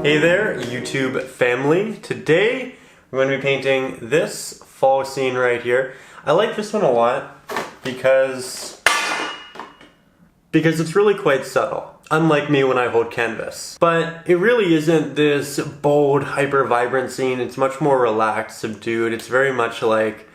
Hey there, YouTube family. Today we're going to be painting this fall scene right here. I like this one a lot because it's really quite subtle, unlike me when I hold canvas. But it really isn't this bold, hyper vibrant scene. It's much more relaxed, subdued. It's very much like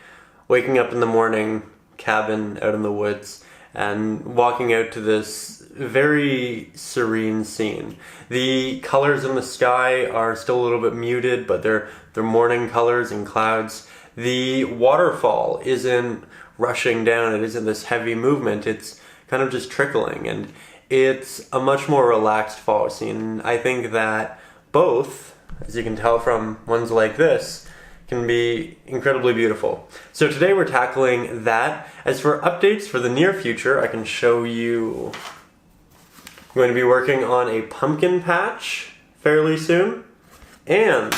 waking up in the morning, cabin out in the woods, and walking out to this very serene scene. The colors in the sky are still a little bit muted, but they're morning colors and clouds. The waterfall isn't rushing down, it isn't this heavy movement, it's kind of just trickling, and it's a much more relaxed fall scene. I think that both, as you can tell from ones like this, can be incredibly beautiful. So today we're tackling that. As for updates for the near future, I can show you I'm going to be working on a pumpkin patch fairly soon, and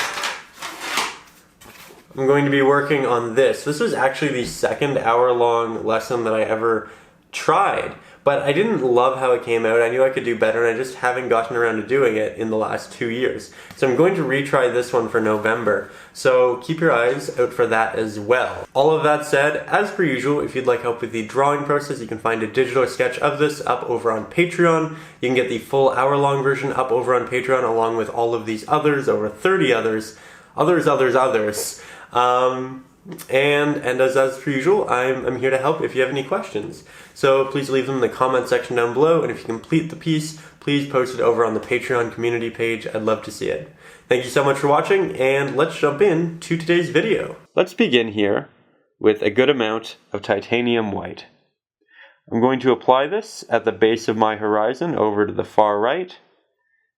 I'm going to be working on this. This was actually the second hour-long lesson that I ever tried, but I didn't love how it came out. I knew I could do better, and I just haven't gotten around to doing it in the last 2 years. So I'm going to retry this one for November, so keep your eyes out for that as well. All of that said, as per usual, if you'd like help with the drawing process, you can find a digital sketch of this up over on Patreon. You can get the full hour-long version up over on Patreon, along with all of these others, over 30 others. And as per usual, I'm here to help if you have any questions. So please leave them in the comment section down below, and if you complete the piece, please post it over on the Patreon community page. I'd love to see it. Thank you so much for watching, and let's jump in to today's video. Let's begin here with a good amount of titanium white. I'm going to apply this at the base of my horizon over to the far right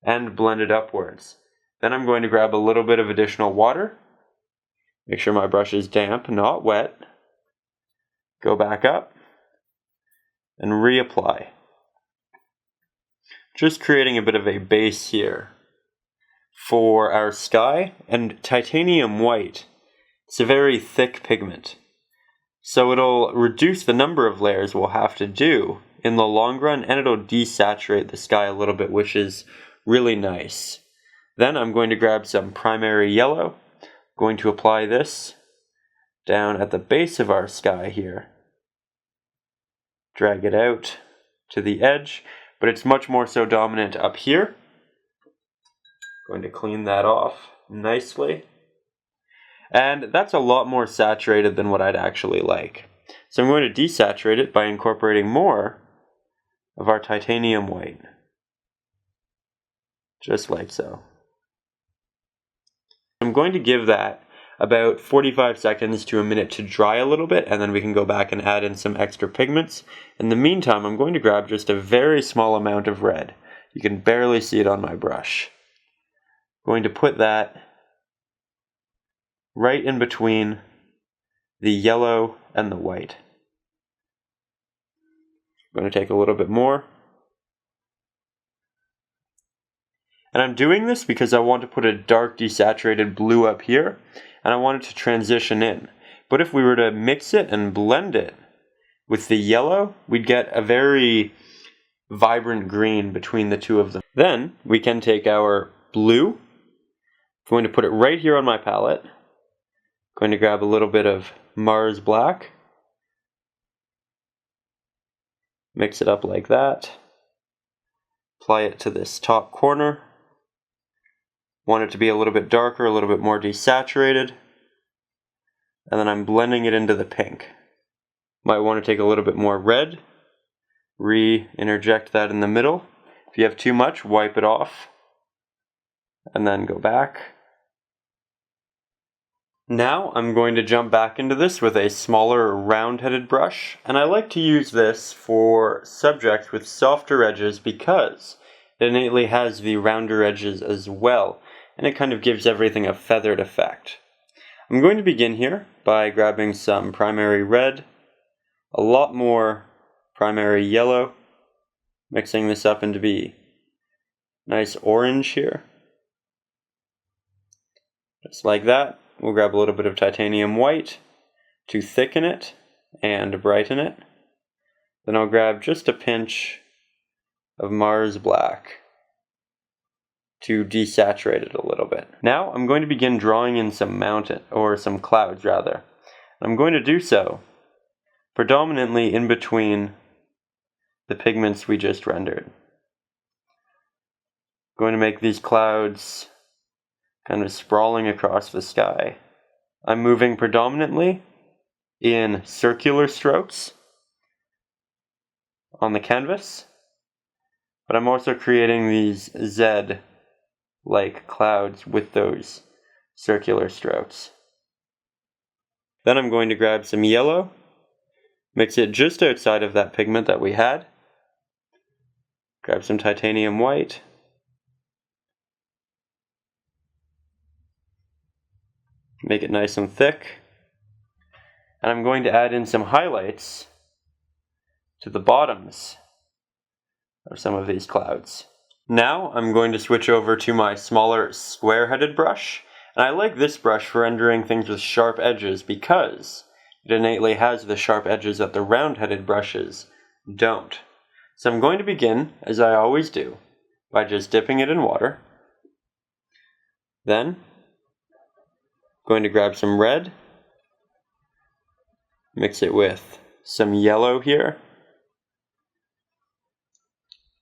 and blend it upwards. Then I'm going to grab a little bit of additional water. Make sure my brush is damp, not wet. Go back up and reapply. Just creating a bit of a base here for our sky. And titanium white, it's a very thick pigment, so it'll reduce the number of layers we'll have to do in the long run, and it'll desaturate the sky a little bit, which is really nice. Then I'm going to grab some primary yellow. Going to apply this down at the base of our sky here. Drag it out to the edge, but it's much more so dominant up here. Going to clean that off nicely. And that's a lot more saturated than what I'd actually like. So I'm going to desaturate it by incorporating more of our titanium white. Just like so. I'm going to give that about 45 seconds to a minute to dry a little bit, and then we can go back and add in some extra pigments. In the meantime, I'm going to grab just a very small amount of red. You can barely see it on my brush. I'm going to put that right in between the yellow and the white. I'm going to take a little bit more. And I'm doing this because I want to put a dark desaturated blue up here, and I want it to transition in. But if we were to mix it and blend it with the yellow, we'd get a very vibrant green between the two of them. Then we can take our blue. I'm going to put it right here on my palette. I'm going to grab a little bit of Mars Black. Mix it up like that. Apply it to this top corner. Want it to be a little bit darker, a little bit more desaturated. And then I'm blending it into the pink. Might want to take a little bit more red. Re-interject that in the middle. If you have too much, wipe it off. And then go back. Now I'm going to jump back into this with a smaller round-headed brush. And I like to use this for subjects with softer edges because it innately has the rounder edges as well, and it kind of gives everything a feathered effect. I'm going to begin here by grabbing some primary red, a lot more primary yellow, mixing this up into be nice orange here. Just like that. We'll grab a little bit of titanium white to thicken it and brighten it. Then I'll grab just a pinch of Mars Black to desaturate it a little bit. Now I'm going to begin drawing in some some clouds rather. I'm going to do so predominantly in between the pigments we just rendered. I'm going to make these clouds kind of sprawling across the sky. I'm moving predominantly in circular strokes on the canvas, but I'm also creating these Z-like clouds with those circular strokes. Then I'm going to grab some yellow, mix it just outside of that pigment that we had, grab some titanium white, make it nice and thick, and I'm going to add in some highlights to the bottoms of some of these clouds. Now I'm going to switch over to my smaller square-headed brush, and I like this brush for rendering things with sharp edges because it innately has the sharp edges that the round-headed brushes don't. So I'm going to begin, as I always do, by just dipping it in water. Then, I'm going to grab some red, mix it with some yellow here,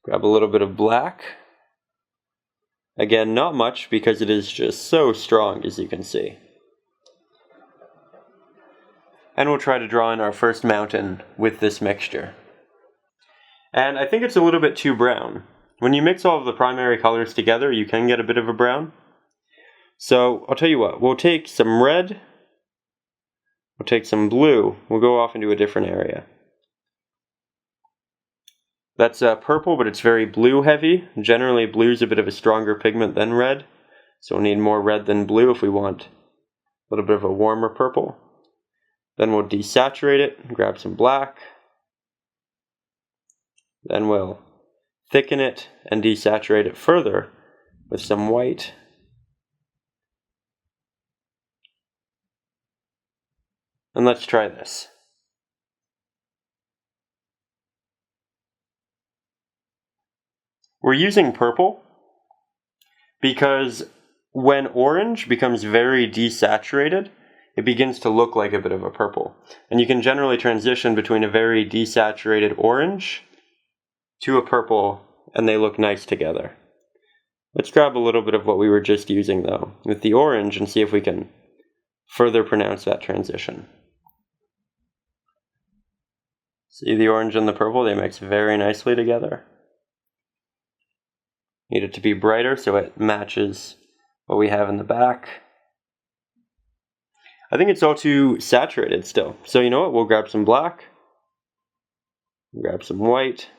grab a little bit of black. Again, not much because it is just so strong, as you can see. And we'll try to draw in our first mountain with this mixture. And I think it's a little bit too brown. When you mix all of the primary colors together, you can get a bit of a brown. So I'll tell you what, we'll take some red, we'll take some blue, we'll go off into a different area. That's purple, but it's very blue heavy. Generally, blue is a bit of a stronger pigment than red, so we'll need more red than blue if we want a little bit of a warmer purple. Then we'll desaturate it, grab some black. Then we'll thicken it and desaturate it further with some white. And let's try this. We're using purple because when orange becomes very desaturated, it begins to look like a bit of a purple. And you can generally transition between a very desaturated orange to a purple, and they look nice together. Let's grab a little bit of what we were just using, though, with the orange and see if we can further pronounce that transition. See the orange and the purple? They mix very nicely together. Need it to be brighter so it matches what we have in the back. I think it's all too saturated still. So you know what? We'll grab some black, grab some white,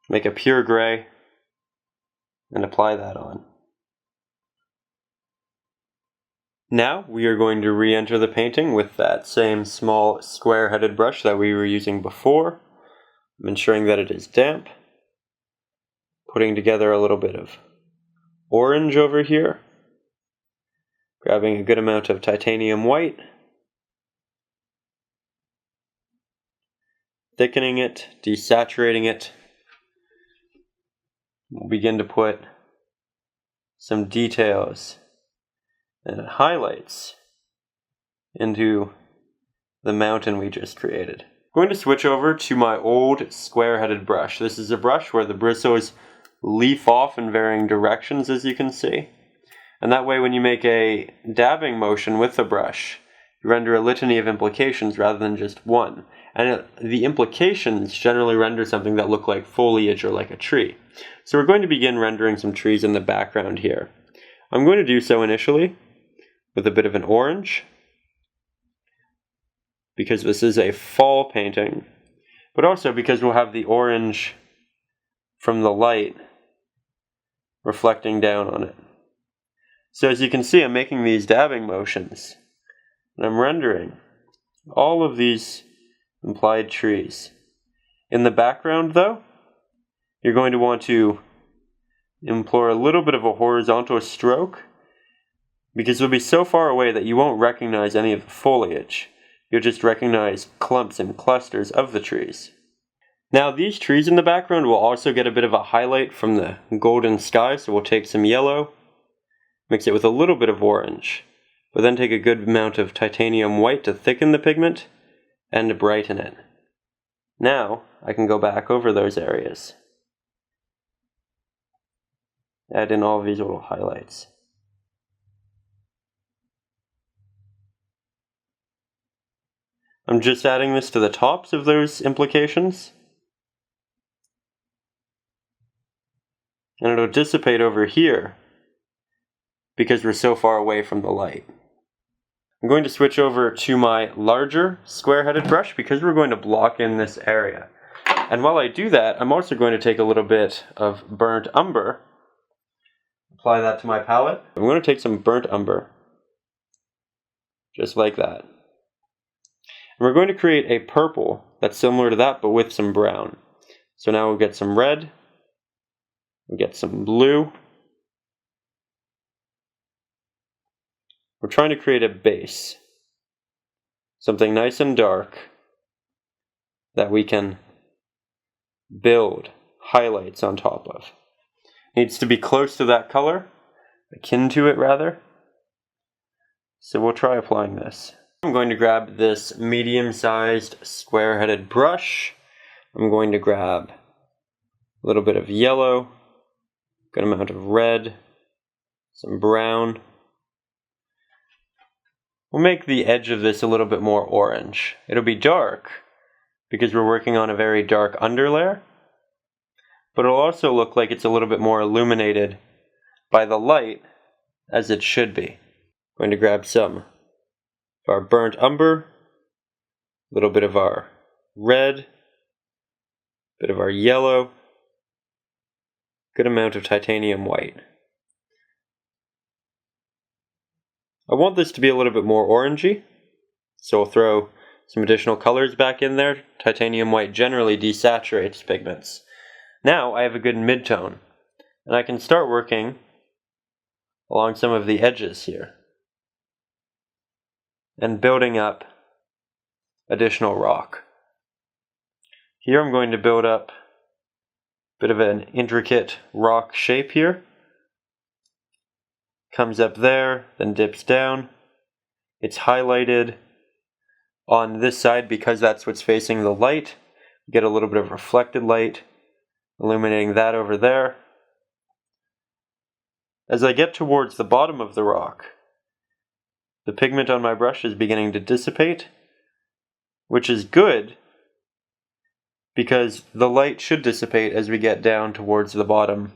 make a pure gray, and apply that on. Now we are going to re-enter the painting with that same small square-headed brush that we were using before. I'm ensuring that it is damp. Putting together a little bit of orange over here. Grabbing a good amount of titanium white. Thickening it, desaturating it. We'll begin to put some details and highlights into the mountain we just created. I'm going to switch over to my old square-headed brush. This is a brush where the bristles leaf off in varying directions, as you can see. And that way when you make a dabbing motion with the brush, you render a litany of implications rather than just one. And the implications generally render something that look like foliage or like a tree. So we're going to begin rendering some trees in the background here. I'm going to do so initially with a bit of an orange, because this is a fall painting, but also because we'll have the orange from the light reflecting down on it. So as you can see, I'm making these dabbing motions, and I'm rendering all of these implied trees. In the background, though, you're going to want to employ a little bit of a horizontal stroke, because it'll be so far away that you won't recognize any of the foliage. You'll just recognize clumps and clusters of the trees. Now these trees in the background will also get a bit of a highlight from the golden sky, so we'll take some yellow, mix it with a little bit of orange, but then take a good amount of titanium white to thicken the pigment and to brighten it. Now I can go back over those areas. Add in all of these little highlights. I'm just adding this to the tops of those implications. And it'll dissipate over here because we're so far away from the light. I'm going to switch over to my larger square-headed brush because we're going to block in this area. And while I do that, I'm also going to take a little bit of burnt umber, apply that to my palette. I'm going to take some burnt umber, just like that. And we're going to create a purple that's similar to that, but with some brown. So now we'll get some red, we'll get some blue. We're trying to create a base, something nice and dark that we can build highlights on top of. Needs to be close to that color, akin to it rather. So we'll try applying this. I'm going to grab this medium-sized square-headed brush. I'm going to grab a little bit of yellow, good amount of red, some brown. We'll make the edge of this a little bit more orange. It'll be dark because we're working on a very dark underlayer, but it'll also look like it's a little bit more illuminated by the light as it should be. I'm going to grab some of our burnt umber, a little bit of our red, a bit of our yellow, good amount of titanium white. I want this to be a little bit more orangey, so I'll throw some additional colors back in there. Titanium white generally desaturates pigments. Now I have a good mid-tone, and I can start working along some of the edges here and building up additional rock. Here I'm going to build up a bit of an intricate rock shape here. Comes up there, then dips down. It's highlighted on this side because that's what's facing the light. Get a little bit of reflected light, illuminating that over there. As I get towards the bottom of the rock, the pigment on my brush is beginning to dissipate, which is good because the light should dissipate as we get down towards the bottom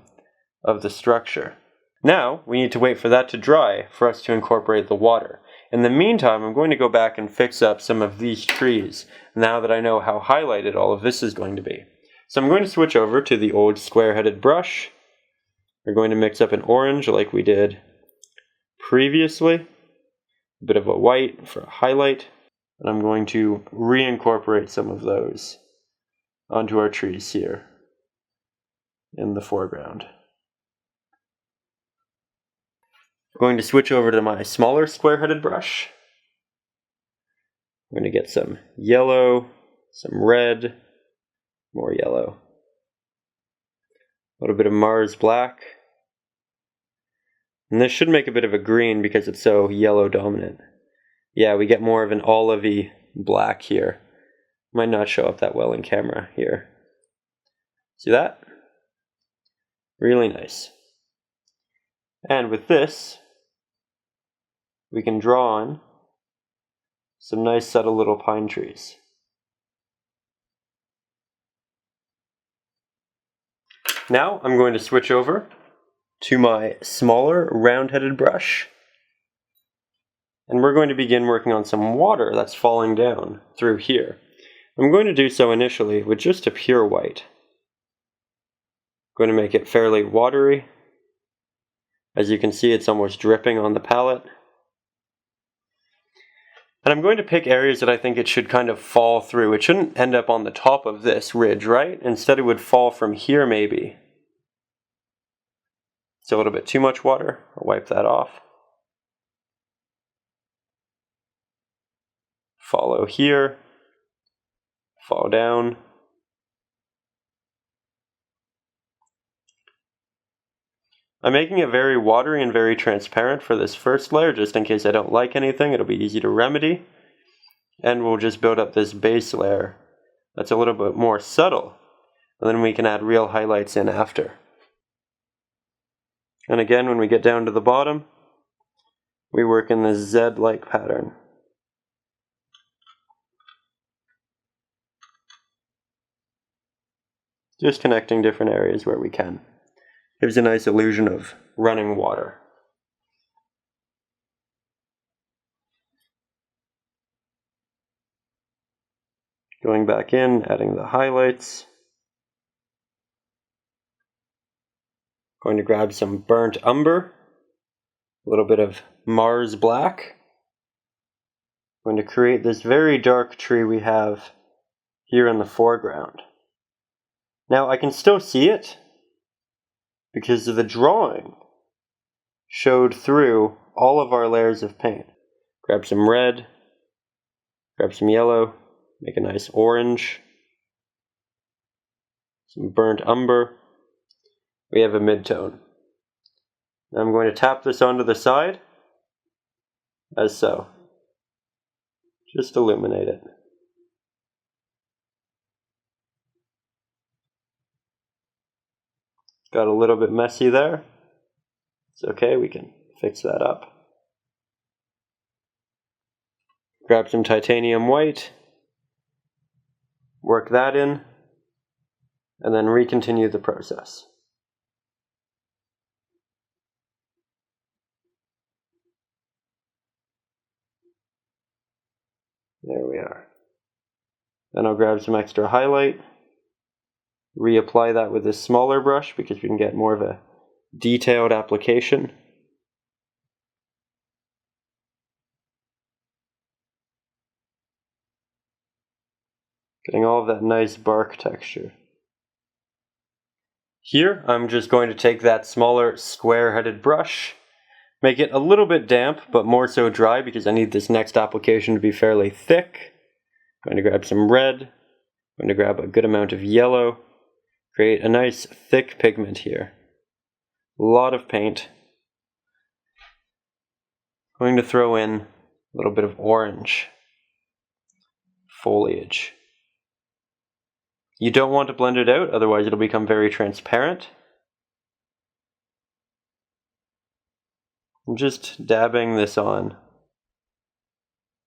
of the structure. Now, we need to wait for that to dry for us to incorporate the water. In the meantime, I'm going to go back and fix up some of these trees now that I know how highlighted all of this is going to be. So I'm going to switch over to the old square-headed brush. We're going to mix up an orange like we did previously, a bit of a white for a highlight, and I'm going to reincorporate some of those onto our trees here in the foreground. I'm going to switch over to my smaller square-headed brush. I'm going to get some yellow, some red, more yellow, a little bit of Mars black, and this should make a bit of a green because it's so yellow dominant. Yeah, we get more of an olivey black here. Might not show up that well in camera here. See that? Really nice. And with this, we can draw on some nice subtle little pine trees. Now I'm going to switch over to my smaller round-headed brush, and we're going to begin working on some water that's falling down through here. I'm going to do so initially with just a pure white. I'm going to make it fairly watery. As you can see, it's almost dripping on the palette. And I'm going to pick areas that I think it should kind of fall through. It shouldn't end up on the top of this ridge, right? Instead it would fall from here maybe. It's a little bit too much water. I'll wipe that off. Follow here. Fall down. I'm making it very watery and very transparent for this first layer, just in case I don't like anything. It'll be easy to remedy. And we'll just build up this base layer that's a little bit more subtle. And then we can add real highlights in after. And again, when we get down to the bottom, we work in this Z-like pattern. Just connecting different areas where we can. Gives a nice illusion of running water. Going back in, adding the highlights. Going to grab some burnt umber, a little bit of Mars black. Going to create this very dark tree we have here in the foreground. Now I can still see it because the drawing showed through all of our layers of paint. Grab some red, grab some yellow, make a nice orange, some burnt umber. We have a mid-tone. Now I'm going to tap this onto the side, as so. Just illuminate it. Got a little bit messy there. It's okay, we can fix that up. Grab some titanium white, work that in, and then recontinue the process. There we are. Then I'll grab some extra highlight, reapply that with this smaller brush because we can get more of a detailed application. Getting all of that nice bark texture. Here, I'm just going to take that smaller square-headed brush, make it a little bit damp, but more so dry because I need this next application to be fairly thick. I'm going to grab some red, I'm going to grab a good amount of yellow, create a nice thick pigment here. A lot of paint. I'm going to throw in a little bit of orange. Foliage. You don't want to blend it out, otherwise it'll become very transparent. I'm just dabbing this on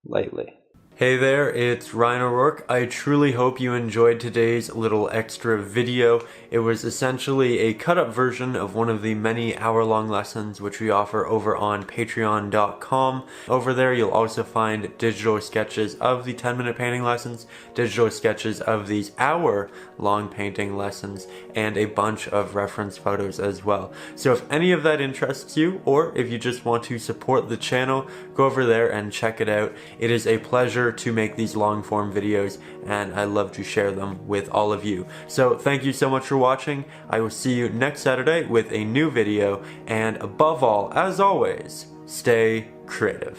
lightly. Hey there, it's Ryan O'Rourke. I truly hope you enjoyed today's little extra video. It was essentially a cut-up version of one of the many hour-long lessons which we offer over on patreon.com. Over there you'll also find digital sketches of the 10-minute painting lessons, digital sketches of these hour-long painting lessons, and a bunch of reference photos as well. So if any of that interests you, or if you just want to support the channel, go over there and check it out. It is a pleasure to make these long form videos, and I love to share them with all of you. So thank you so much for watching. I will see you next Saturday with a new video, and above all, as always, stay creative.